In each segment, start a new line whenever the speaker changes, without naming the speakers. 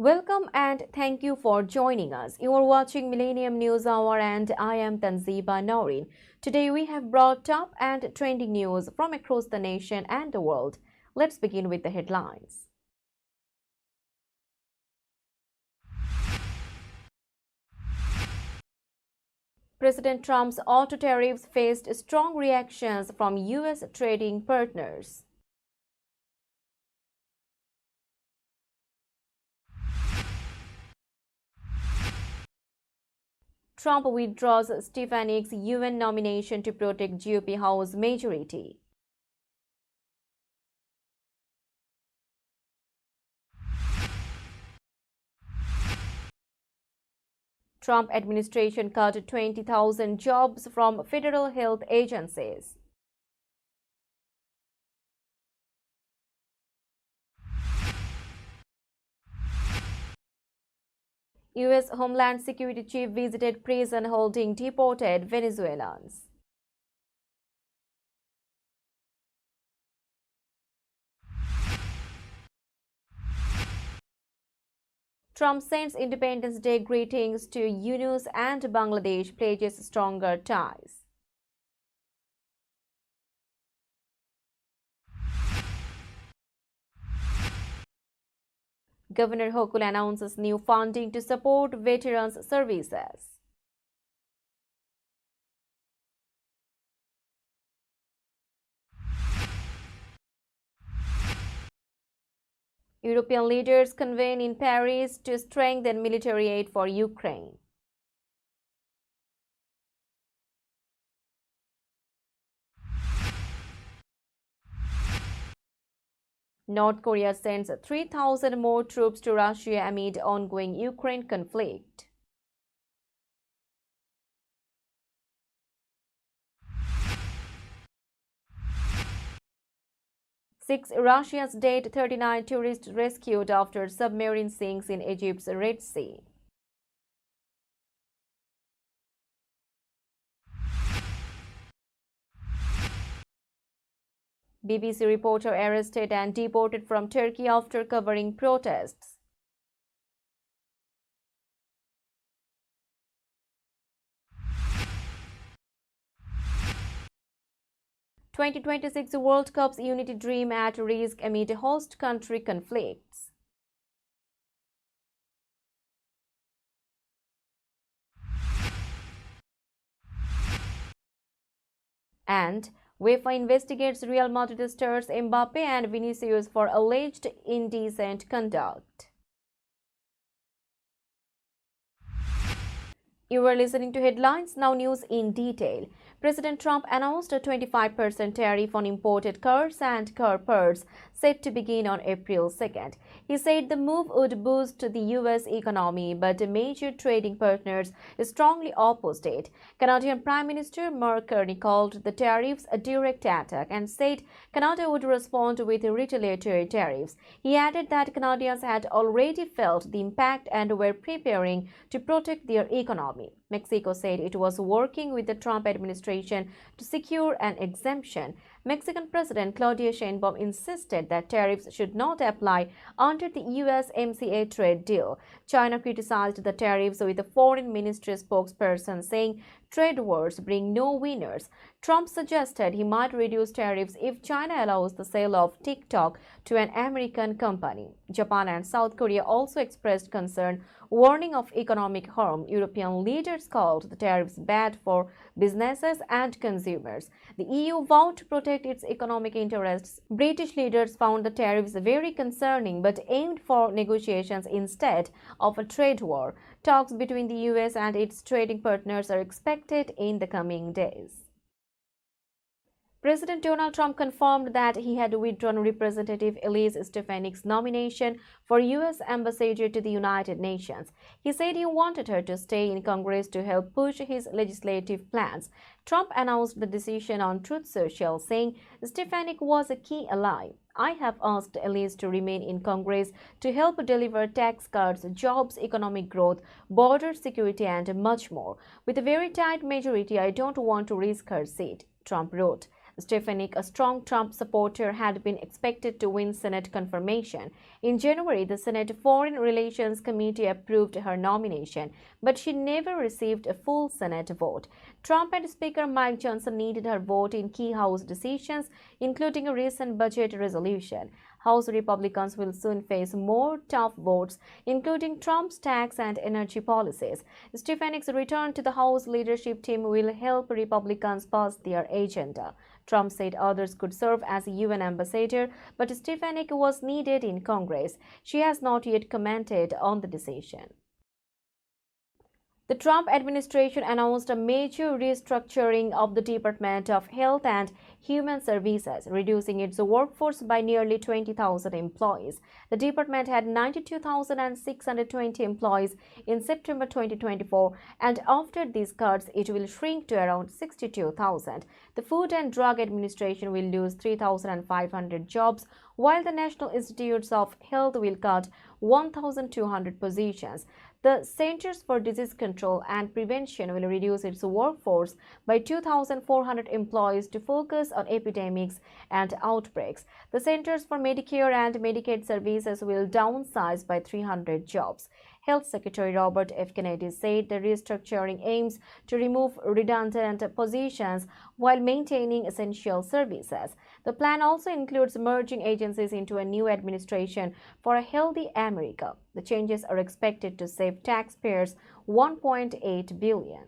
Welcome and thank you for joining us. You are watching Millennium News Hour and I am Tanziba Noreen. Today we have brought top and trending news from across the nation and the world. Let's begin with the headlines. President Trump's auto tariffs faced strong reactions from U.S. trading partners. Trump withdraws Stefanik's UN nomination to protect GOP House majority. Trump administration cut 20,000 jobs from federal health agencies. U.S. Homeland Security Chief visited prison holding deported Venezuelans. Trump sends Independence Day greetings to Yunus and Bangladesh pledges stronger ties. Governor Hochul announces new funding to support veterans' services. European leaders convene in Paris to strengthen military aid for Ukraine. North Korea sends 3,000 more troops to Russia amid ongoing Ukraine conflict. Six Russians dead, 39 tourists rescued after submarine sinks in Egypt's Red Sea. BBC reporter arrested and deported from Turkey after covering protests. "2026 World Cup's unity dream at risk amid host country conflicts." And UEFA investigates Real Madrid stars Mbappe and Vinicius for alleged indecent conduct. You are listening to Headlines, now news in detail. President Trump announced a 25% tariff on imported cars and car parts set to begin on April 2nd. He said the move would boost the U.S. economy, but major trading partners strongly opposed it. Canadian Prime Minister Mark Carney called the tariffs a direct attack and said Canada would respond with retaliatory tariffs. He added that Canadians had already felt the impact and were preparing to protect their economy. Mexico said it was working with the Trump administration to secure an exemption. Mexican President Claudia Sheinbaum insisted that tariffs should not apply under the USMCA trade deal. China criticized the tariffs, with the foreign ministry spokesperson saying trade wars bring no winners. Trump suggested he might reduce tariffs if China allows the sale of TikTok to an American company. Japan and South Korea also expressed concern, warning of economic harm. European leaders called the tariffs bad for businesses and consumers. The EU vowed to protect its economic interests. British leaders found the tariffs very concerning but aimed for negotiations instead of a trade war. Talks between the US and its trading partners are expected in the coming days. President Donald Trump confirmed that he had withdrawn Representative Elise Stefanik's nomination for U.S. ambassador to the United Nations. He said he wanted her to stay in Congress to help push his legislative plans. Trump announced the decision on Truth Social, saying Stefanik was a key ally. "I have asked Elise to remain in Congress to help deliver tax cuts, jobs, economic growth, border security, and much more. With a very tight majority, I don't want to risk her seat," Trump wrote. Stefanik, a strong Trump supporter, had been expected to win Senate confirmation. In January, the Senate Foreign Relations Committee approved her nomination, but she never received a full Senate vote. Trump and Speaker Mike Johnson needed her vote in key House decisions, including a recent budget resolution. House Republicans will soon face more tough votes, including Trump's tax and energy policies. Stefanik's return to the House leadership team will help Republicans pass their agenda. Trump said others could serve as a UN ambassador, but Stefanik was needed in Congress. She has not yet commented on the decision. The Trump administration announced a major restructuring of the Department of Health and Human Services, reducing its workforce by nearly 20,000 employees. The department had 92,620 employees in September 2024, and after these cuts, it will shrink to around 62,000. The Food and Drug Administration will lose 3,500 jobs, while the National Institutes of Health will cut 1,200 positions. The Centers for Disease Control and Prevention will reduce its workforce by 2,400 employees to focus on epidemics and outbreaks. The Centers for Medicare and Medicaid Services will downsize by 300 jobs. Health Secretary Robert F. Kennedy said the restructuring aims to remove redundant positions while maintaining essential services. The plan also includes merging agencies into a new administration for a healthy America. The changes are expected to save taxpayers $1.8 billion.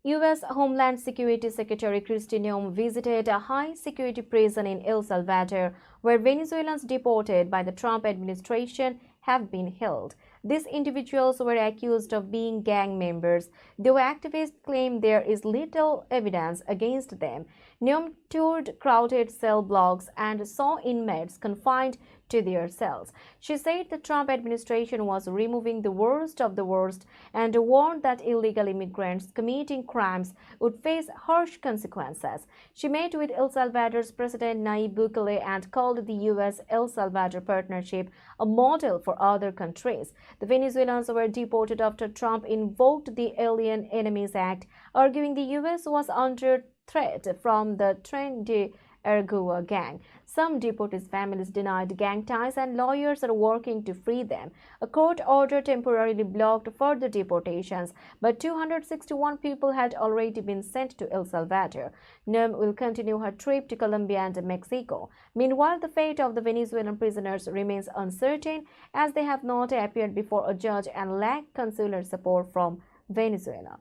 U.S. Homeland Security Secretary Kristi Noem visited a high-security prison in El Salvador, where Venezuelans deported by the Trump administration have been held. These individuals were accused of being gang members, though activists claim there is little evidence against them. Noem toured crowded cell blocks and saw inmates confined to their cells. She said the Trump administration was removing the worst of the worst and warned that illegal immigrants committing crimes would face harsh consequences. She met with El Salvador's President Nayib Bukele and called the U.S.-El Salvador partnership a model for other countries. The Venezuelans were deported after Trump invoked the Alien Enemies Act, arguing the U.S. was under threat from the Tren de Aragua gang. Some deportees' families denied gang ties and lawyers are working to free them. A court order temporarily blocked further deportations, but 261 people had already been sent to El Salvador. Noem will continue her trip to Colombia and Mexico. Meanwhile, the fate of the Venezuelan prisoners remains uncertain as they have not appeared before a judge and lack consular support from Venezuela.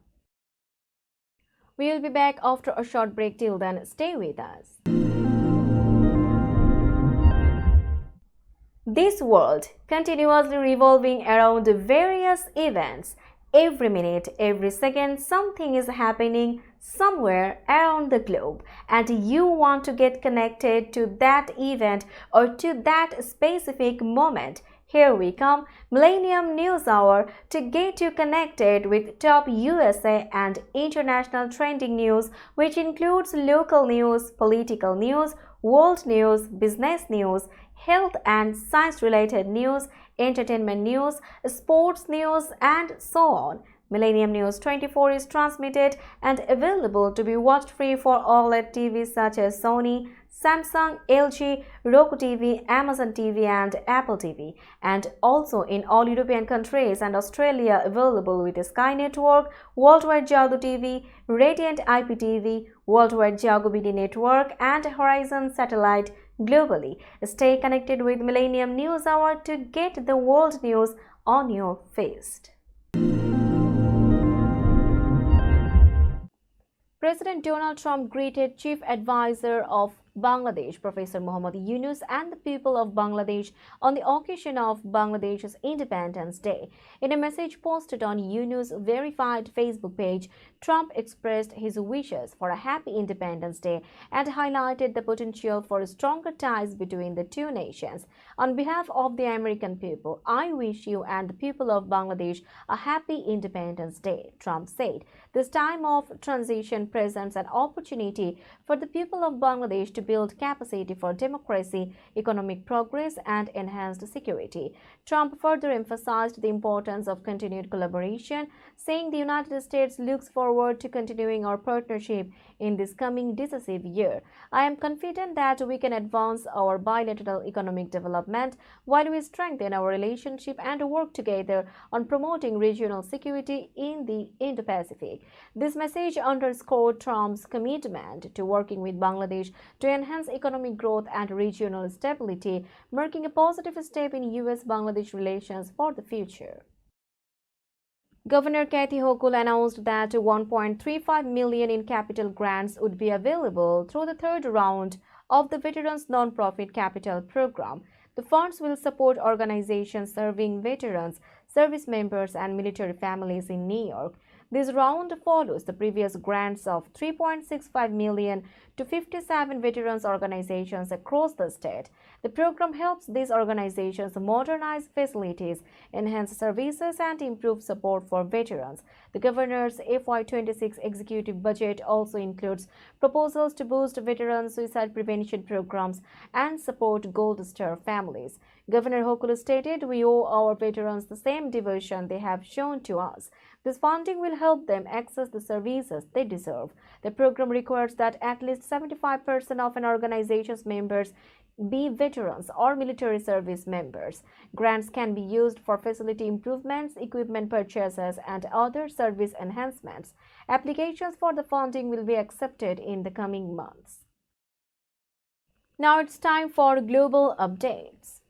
We will be back after a short break. Till then, stay with us. This world continuously revolving around various events. Every minute, every second, something is happening somewhere around the globe, and you want to get connected to that event or to that specific moment. Here we come, Millennium News Hour, to get you connected with top USA and international trending news, which includes local news, political news, world news, business news, health and science-related news, entertainment news, sports news, and so on. Millennium News 24 is transmitted and available to be watched free for OLED TVs such as Sony, Samsung, LG, Roku TV, Amazon TV, and Apple TV, and also in all European countries and Australia available with Sky Network, Worldwide Jago TV, Radiant IPTV, Worldwide Jago BD Network, and Horizon Satellite globally. Stay connected with Millennium News Hour to get the world news on your feast. President Donald Trump greeted Chief Advisor of Bangladesh, Professor Muhammad Yunus, and the people of Bangladesh on the occasion of Bangladesh's Independence Day. In a message posted on Yunus' verified Facebook page, Trump expressed his wishes for a happy Independence Day and highlighted the potential for stronger ties between the two nations. On behalf of the American people, I wish you and the people of Bangladesh a happy Independence Day, Trump said. This time of transition presents an opportunity for the people of Bangladesh to to build capacity for democracy, economic progress, and enhanced security. Trump further emphasized the importance of continued collaboration, saying the United States looks forward to continuing our partnership in this coming decisive year. I am confident that we can advance our bilateral economic development while we strengthen our relationship and work together on promoting regional security in the Indo-Pacific. This message underscored Trump's commitment to working with Bangladesh to enhance economic growth and regional stability, marking a positive step in U.S.-Bangladesh relations for the future. Governor Kathy Hochul announced that $1.35 million in capital grants would be available through the third round of the Veterans Nonprofit Capital Program. The funds will support organizations serving veterans, service members, and military families in New York. This round follows the previous grants of $3.65 million to 57 veterans organizations across the state. The program helps these organizations modernize facilities, enhance services, and improve support for veterans. The governor's FY26 executive budget also includes proposals to boost veteran suicide prevention programs and support Gold Star families. Governor Hochul stated, "We owe our veterans the same devotion they have shown to us. This funding will help them access the services they deserve." The program requires that at least 75% of an organization's members be veterans or military service members. Grants can be used for facility improvements, equipment purchases, and other service enhancements. Applications for the funding will be accepted in the coming months. Now it's time for global updates.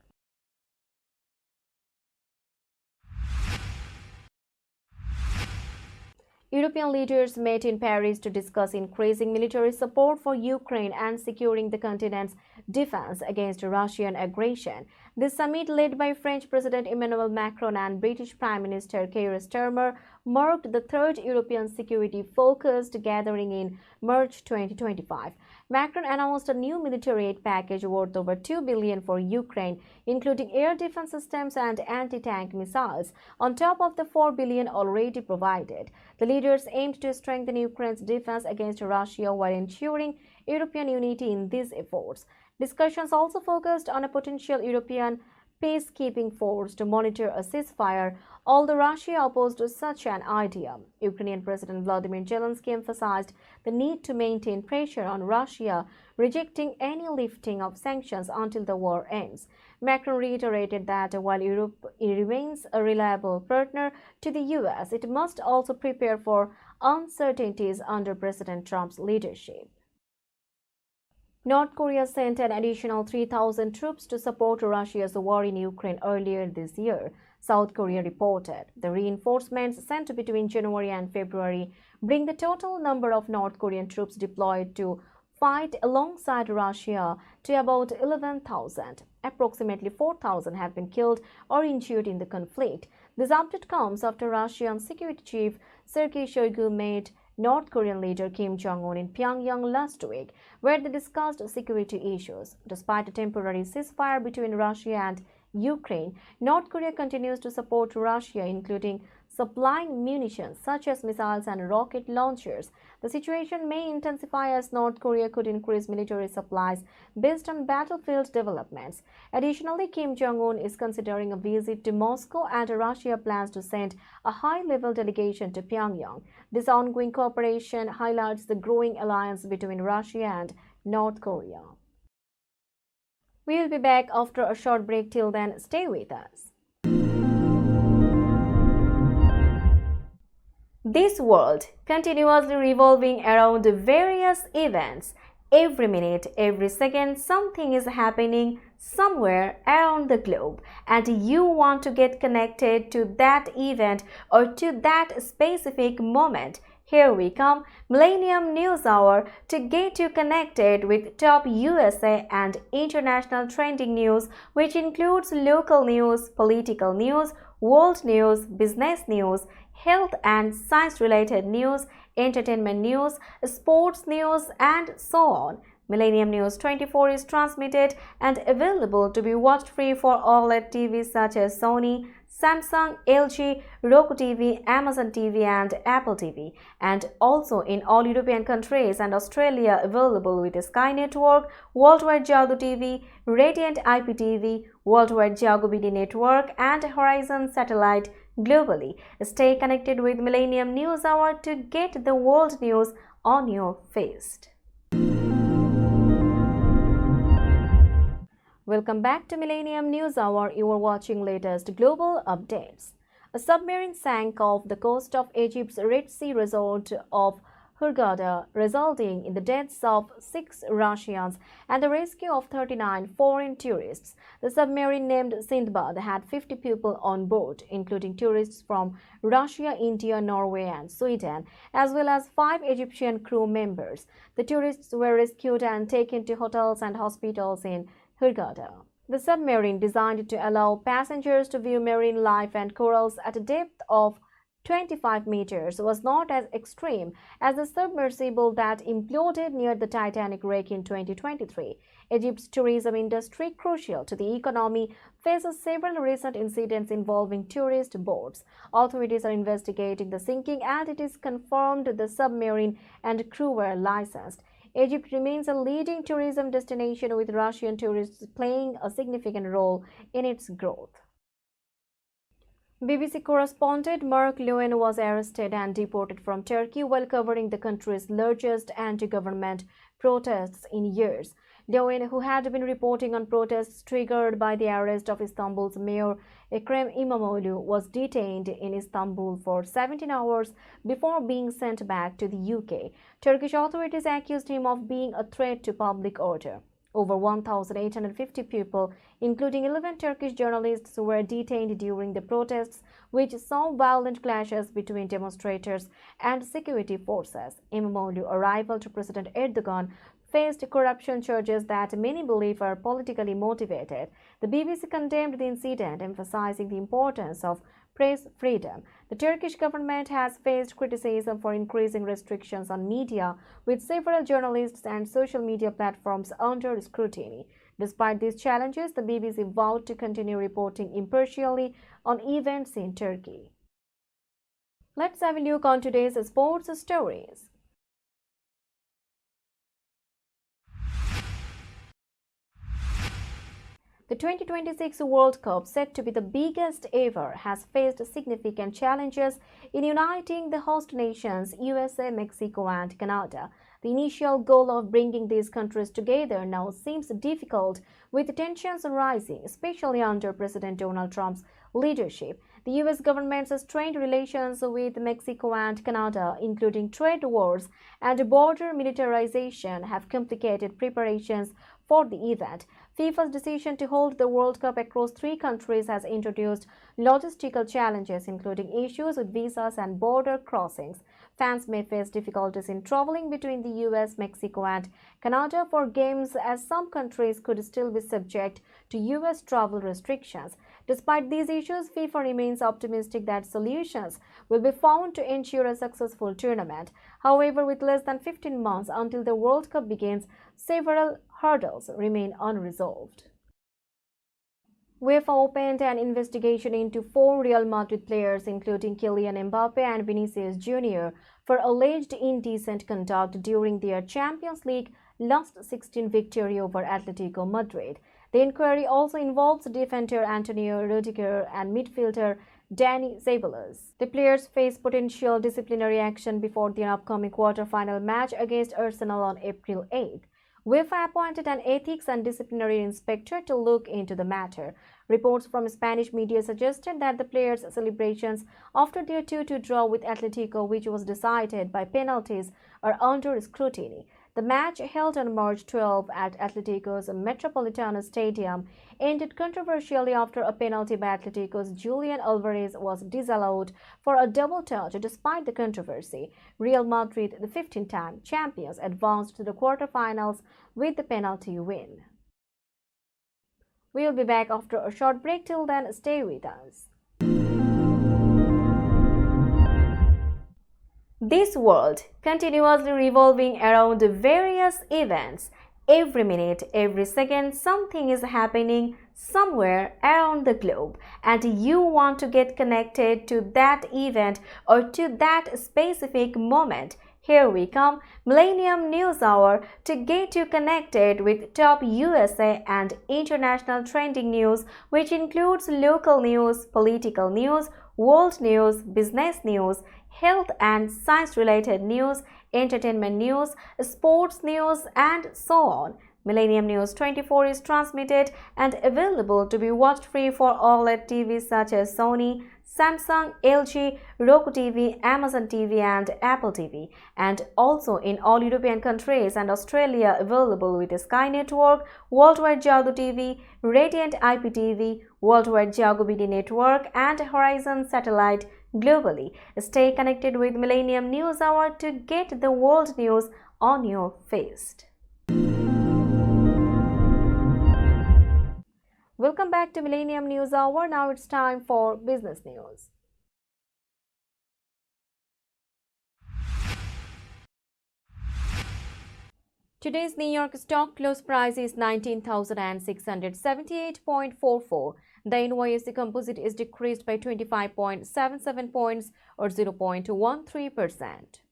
European leaders met in Paris to discuss increasing military support for Ukraine and securing the continent's defense against Russian aggression. This summit, led by French President Emmanuel Macron and British Prime Minister Keir Starmer, marked the third European security-focused gathering in March 2025. Macron announced a new military aid package worth over $2 billion for Ukraine, including air defense systems and anti-tank missiles, on top of the $4 billion already provided. The leaders aimed to strengthen Ukraine's defense against Russia while ensuring European unity in these efforts. Discussions also focused on a potential European peacekeeping force to monitor a ceasefire, although Russia opposed such an idea. Ukrainian President Vladimir Zelensky emphasized the need to maintain pressure on Russia, rejecting any lifting of sanctions until the war ends. Macron reiterated that while Europe remains a reliable partner to the US, it must also prepare for uncertainties under President Trump's leadership. North Korea sent an additional 3,000 troops to support Russia's war in Ukraine earlier this year, South Korea reported. The reinforcements sent between January and February bring the total number of North Korean troops deployed to fight alongside Russia to about 11,000. Approximately 4,000 have been killed or injured in the conflict. This update comes after Russian Security Chief Sergei Shoigu met North Korean leader Kim Jong-un in Pyongyang last week, where they discussed security issues. Despite a temporary ceasefire between Russia and Ukraine, North Korea continues to support Russia, including supplying munitions such as missiles and rocket launchers. The situation may intensify as North Korea could increase military supplies based on battlefield developments. Additionally, Kim Jong-un is considering a visit to Moscow, and Russia plans to send a high-level delegation to Pyongyang. This ongoing cooperation highlights the growing alliance between Russia and North Korea. We will be back after a short break. Till then, stay with us. This world continuously revolving around various events. Every minute, every second, something is happening somewhere around the globe, and you want to get connected to that event or to that specific moment. Here we come, Millennium News Hour, to get you connected with top USA and international trending news, which includes local news, political news, world news, business news, health and science-related news, entertainment news, sports news, and so on. Millennium News 24 is transmitted and available to be watched free for OLED TVs such as Sony, Samsung, LG, Roku TV, Amazon TV and Apple TV, and also in all European countries and Australia available with Sky Network, Worldwide Jago TV, Radiant IPTV, Worldwide Jago BD Network and Horizon Satellite globally. Stay connected with Millennium News Hour to get the world news on your feed. Welcome back to Millennium News Hour. You are watching latest global updates. A submarine sank off the coast of Egypt's Red Sea resort of Hurghada, resulting in the deaths of 6 Russians and the rescue of 39 foreign tourists. The submarine named Sindbad had 50 people on board, including tourists from Russia, India, Norway and Sweden, as well as 5 Egyptian crew members. The tourists were rescued and taken to hotels and hospitals in Hurghada. The submarine, designed to allow passengers to view marine life and corals at a depth of 25 meters, was not as extreme as the submersible that imploded near the Titanic wreck in 2023. Egypt's tourism industry, crucial to the economy, faces several recent incidents involving tourist boats. Authorities are investigating the sinking and it is confirmed the submarine and crew were licensed. Egypt remains a leading tourism destination, with Russian tourists playing a significant role in its growth. BBC correspondent Mark Lewin was arrested and deported from Turkey while covering the country's largest anti-government protests in years. Lewin, who had been reporting on protests triggered by the arrest of Istanbul's mayor Ekrem İmamoğlu, was detained in Istanbul for 17 hours before being sent back to the UK. Turkish authorities accused him of being a threat to public order. Over 1,850 people, including 11 Turkish journalists, were detained during the protests, which saw violent clashes between demonstrators and security forces. İmamoğlu's arrival to President Erdogan faced corruption charges that many believe are politically motivated. The BBC condemned the incident, emphasizing the importance of press freedom. The Turkish government has faced criticism for increasing restrictions on media, with several journalists and social media platforms under scrutiny. Despite these challenges, the BBC vowed to continue reporting impartially on events in Turkey. Let's have a look on today's sports stories. The 2026 World Cup, set to be the biggest ever, has faced significant challenges in uniting the host nations USA, Mexico and Canada. The initial goal of bringing these countries together now seems difficult, with tensions rising, especially under President Donald Trump's leadership. The U.S. government's strained relations with Mexico and Canada, including trade wars and border militarization, have complicated preparations for the event. FIFA's decision to hold the World Cup across 3 countries has introduced logistical challenges, including issues with visas and border crossings. Fans may face difficulties in traveling between the US, Mexico and Canada for games, as some countries could still be subject to US travel restrictions. Despite these issues, FIFA remains optimistic that solutions will be found to ensure a successful tournament. However, with less than 15 months until the World Cup begins, several hurdles remain unresolved. UEFA opened an investigation into 4 Real Madrid players, including Kylian Mbappe and Vinicius Jr., for alleged indecent conduct during their Champions League last 16 victory over Atletico Madrid. The inquiry also involves defender Antonio Rudiger and midfielder Dani Ceballos. The players face potential disciplinary action before their upcoming quarter-final match against Arsenal on April 8th. UEFA appointed an ethics and disciplinary inspector to look into the matter. Reports from Spanish media suggested that the players' celebrations after their 2-2 draw with Atletico, which was decided by penalties, are under scrutiny. The match, held on March 12 at Atletico's Metropolitano Stadium, ended controversially after a penalty by Atletico's Julian Alvarez was disallowed for a double touch. Despite the controversy, Real Madrid, the 15-time champions, advanced to the quarterfinals with the penalty win. We'll be back after a short break. Till then, stay with us. This world, continuously revolving around various events, Every minute, every second, something is happening somewhere around the globe, and you want to get connected to that event or to that specific moment. Here we come, Millennium News Hour, to get you connected with top USA and international trending news, which includes local news, political news, world news, business news, health and science-related news, entertainment news, sports news, and so on. Millennium News 24 is transmitted and available to be watched free for OLED TVs such as Sony, Samsung, LG, Roku TV, Amazon TV, and Apple TV, and also in all European countries and Australia available with Sky Network, Worldwide Jago TV, Radiant IPTV, Worldwide Jago BD Network, and Horizon Satellite globally. Stay connected with Millennium News Hour to get the world news on your fist. Welcome back to Millennium News Hour. Now it's time for business news. Today's New York stock close price is 19,678.44. The NYSE Composite is decreased by 25.77 points or 0.13%.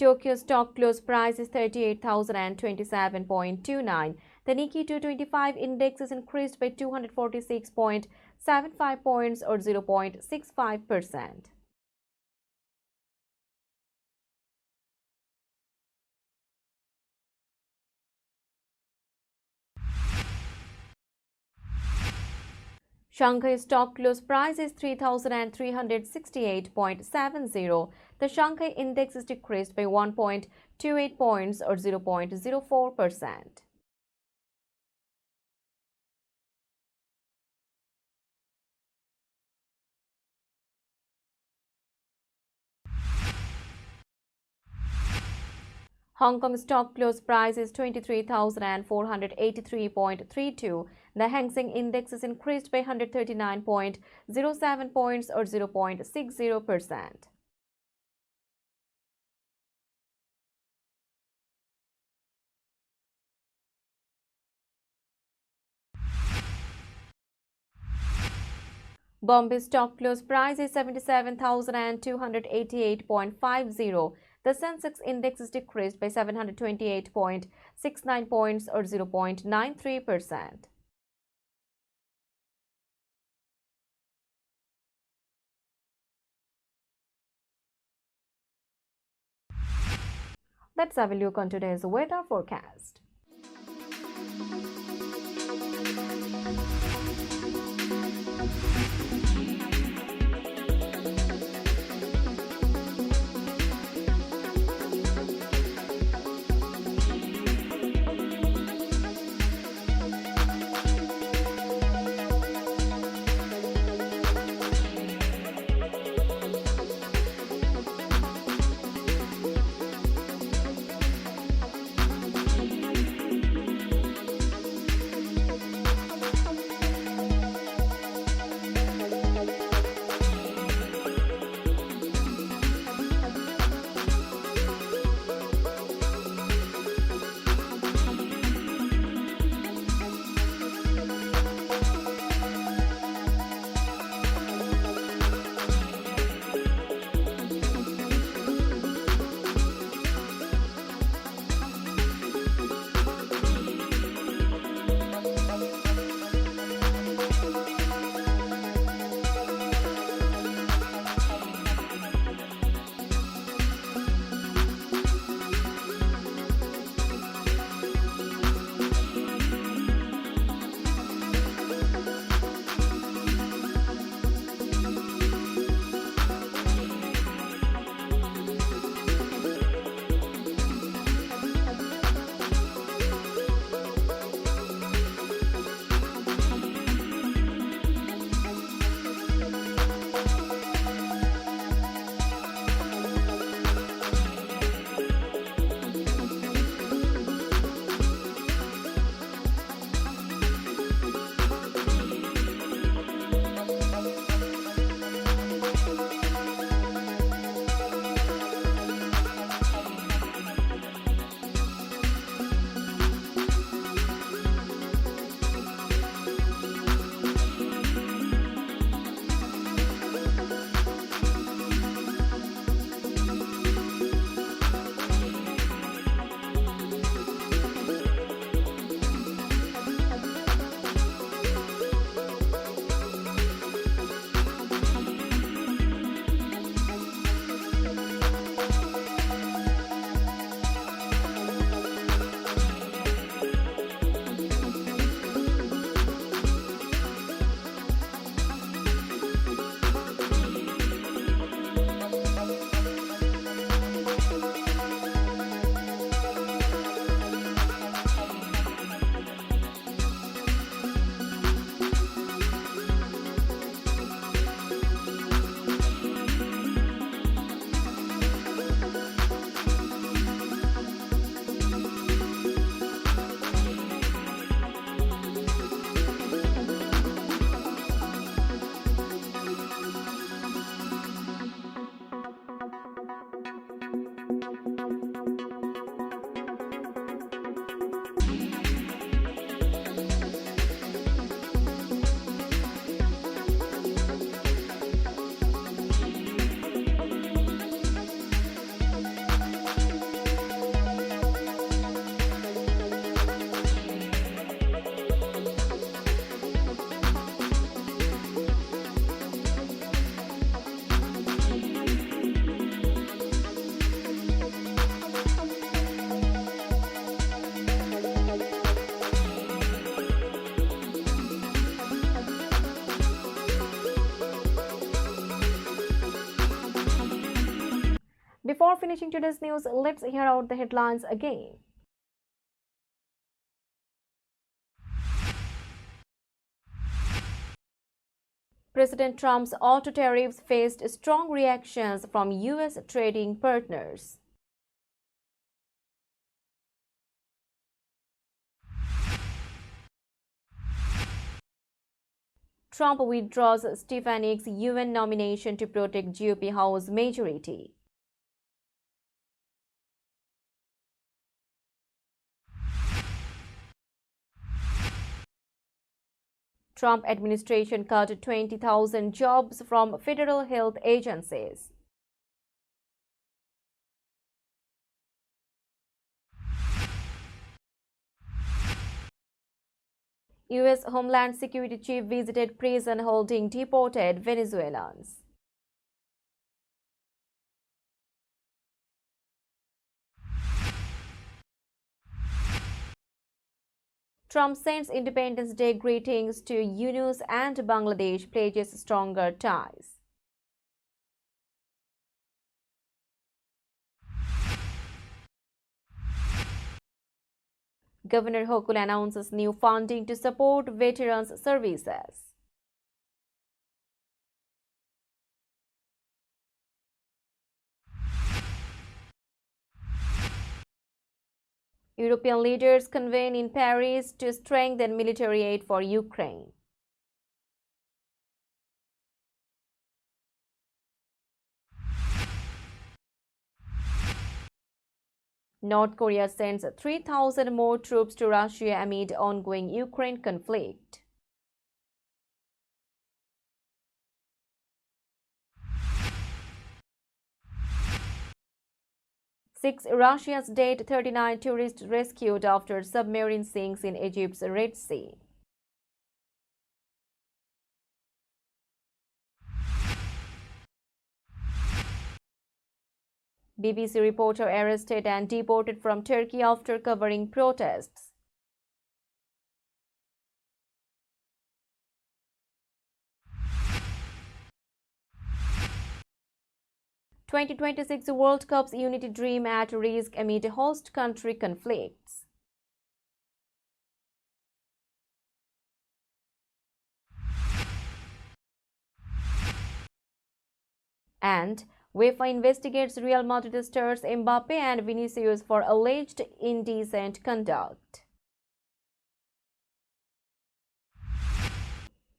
Tokyo stock close price is 38,027.29. The Nikkei 225 index is increased by 246.75 points or 0.65%. Shanghai stock close price is 3,368.70. The Shanghai index is decreased by 1.28 points or 0.04%. Hong Kong stock close price is 23,483.32. The Hang Seng index is increased by 139.07 points or 0.60%. Bombay stock close price is 77,288.50. The Sensex index is decreased by 728.69 points or 0.93%. Let's have a look on today's weather forecast. Before finishing today's news, let's hear out the headlines again. President Trump's auto tariffs faced strong reactions from U.S. trading partners. Trump withdraws Stefanik's UN nomination to protect GOP House majority. Trump administration cut 20,000 jobs from federal health agencies. U.S. Homeland Security Chief visited prison holding deported Venezuelans. Trump sends Independence Day greetings to Yunus and Bangladesh pledges stronger ties. Governor Hochul announces new funding to support veterans' services. European leaders convene in Paris to strengthen military aid for Ukraine. North Korea sends 3,000 more troops to Russia amid ongoing Ukraine conflict. Six Russia's dead, 39 tourists rescued after submarine sinks in Egypt's Red Sea. BBC reporter arrested and deported from Turkey after covering protests. "2026 World Cup's unity dream at risk amid host country conflicts." And UEFA investigates Real Madrid stars Mbappe and Vinicius for alleged indecent conduct.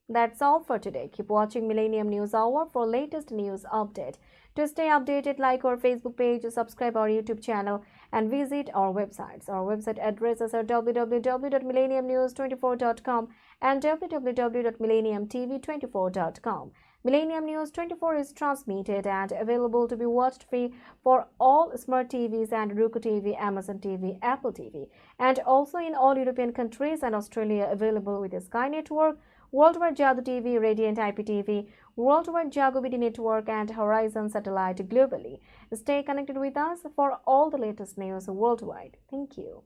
That's all for today. Keep watching Millennium News Hour for latest news update. To stay updated, like our Facebook page, subscribe our YouTube channel, and visit our websites. Our website addresses are www.millenniumnews24.com and www.millenniumtv24.com. Millennium News 24 is transmitted and available to be watched free for all smart TVs and Roku TV, Amazon TV, Apple TV, and also in all European countries and Australia, available with the Sky Network, Worldwide Jadoo TV, Radiant IPTV, Worldwide Jago BD Network, and Horizon Satellite globally. Stay connected with us for all the latest news worldwide. Thank you.